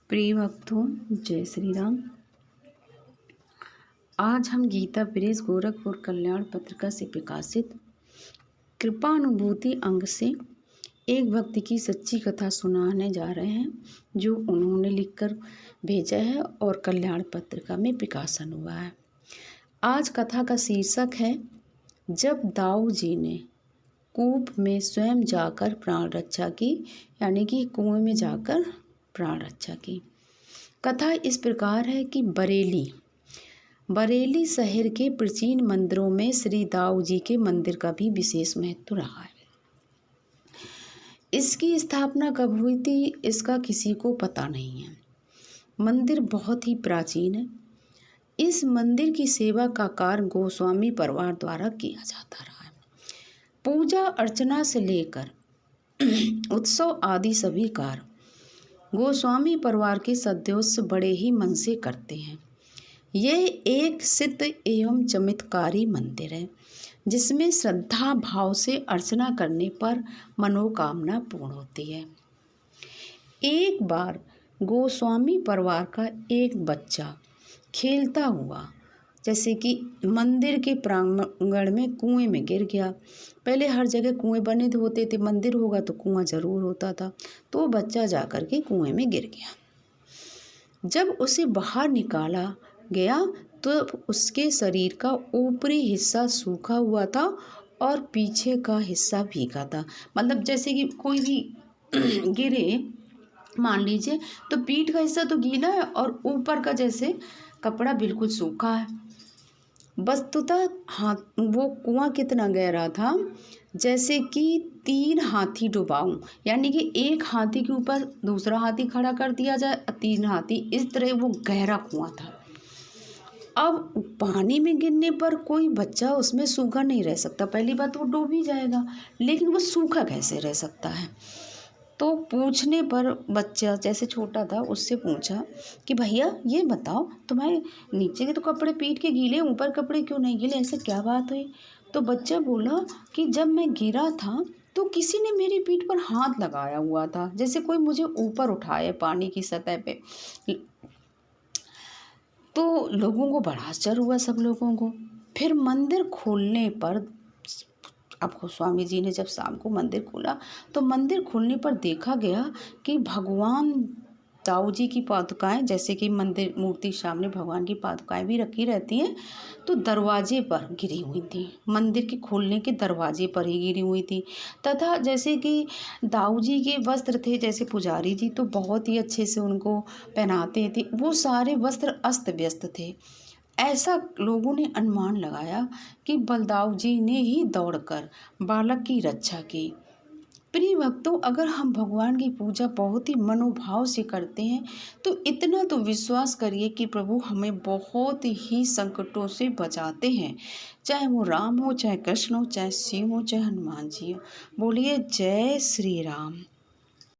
प्रिय भक्तों, जय श्री राम। आज हम गीता प्रेस गोरखपुर कल्याण पत्रिका से प्रकाशित कृपानुभूति अंग से एक भक्त की सच्ची कथा सुनाने जा रहे हैं, जो उन्होंने लिखकर भेजा है और कल्याण पत्रिका में प्रकाशन हुआ है। आज कथा का शीर्षक है, जब दाऊ जी ने कूप में स्वयं जाकर प्राण रक्षा की, यानी कि कुएं में जाकर प्राण रक्षा की। कथा इस प्रकार है कि बरेली शहर के प्राचीन मंदिरों में श्री दाऊ जी के मंदिर का भी विशेष महत्व रहा है। इसकी स्थापना कब हुई थी, इसका किसी को पता नहीं है। मंदिर बहुत ही प्राचीन है। इस मंदिर की सेवा का कार्य गोस्वामी परिवार द्वारा किया जाता रहा है। पूजा अर्चना से लेकर उत्सव आदि सभी कार्य गोस्वामी परिवार के सदस्य बड़े ही मन से करते हैं। यह एक सिद्ध एवं चमत्कारी मंदिर है, जिसमें श्रद्धा भाव से अर्चना करने पर मनोकामना पूर्ण होती है। एक बार गोस्वामी परिवार का एक बच्चा खेलता हुआ जैसे कि मंदिर के प्रांगण में कुएं में गिर गया। पहले हर जगह कुएं बने होते थे, मंदिर होगा तो कुआं जरूर होता था। तो बच्चा जाकर के कुएं में गिर गया। जब उसे बाहर निकाला गया तो उसके शरीर का ऊपरी हिस्सा सूखा हुआ था और पीछे का हिस्सा भीगा था। मतलब जैसे कि कोई भी गिरे, मान लीजिए, तो पीठ का हिस्सा तो गीला है और ऊपर का जैसे कपड़ा बिल्कुल सूखा है। वस्तुतः वो कुआं कितना गहरा था, जैसे कि 3 हाथी डुबाऊं, यानी कि एक हाथी के ऊपर दूसरा हाथी खड़ा कर दिया जाए, 3 हाथी, इस तरह वो गहरा कुआं था। अब पानी में गिरने पर कोई बच्चा उसमें सूखा नहीं रह सकता। पहली बात, वो डूब ही जाएगा, लेकिन वो सूखा कैसे रह सकता है। तो पूछने पर बच्चा जैसे छोटा था, उससे पूछा कि भैया ये बताओ, तुम्हारे नीचे के तो कपड़े पीठ के गीले, ऊपर कपड़े क्यों नहीं गीले, ऐसे क्या बात हुई। तो बच्चा बोला कि जब मैं गिरा था तो किसी ने मेरी पीठ पर हाथ लगाया हुआ था, जैसे कोई मुझे ऊपर उठाए पानी की सतह पे। तो लोगों को बड़ा आश्चर्य हुआ, सब लोगों को। फिर मंदिर खोलने पर, अब गोस्वामी जी ने जब शाम को मंदिर खोला तो मंदिर खोलने पर देखा गया कि भगवान दाऊ जी की पादुकाएं, जैसे कि मंदिर मूर्ति सामने भगवान की पादुकाएं भी रखी रहती हैं, तो दरवाजे पर गिरी हुई थी। मंदिर के खोलने के दरवाजे पर ही गिरी हुई थी। तथा जैसे कि दाऊ जी के वस्त्र थे, जैसे पुजारी जी तो बहुत ही अच्छे से उनको पहनाते थे, वो सारे वस्त्र अस्त व्यस्त थे। ऐसा लोगों ने अनुमान लगाया कि बलदाऊ जी ने ही दौड़कर बालक की रक्षा की। प्रिय भक्तों, अगर हम भगवान की पूजा बहुत ही मनोभाव से करते हैं तो इतना तो विश्वास करिए कि प्रभु हमें बहुत ही संकटों से बचाते हैं। चाहे वो राम हो, चाहे कृष्ण हो, चाहे शिव हो, चाहे हनुमान जी हो। बोलिए जय श्री राम।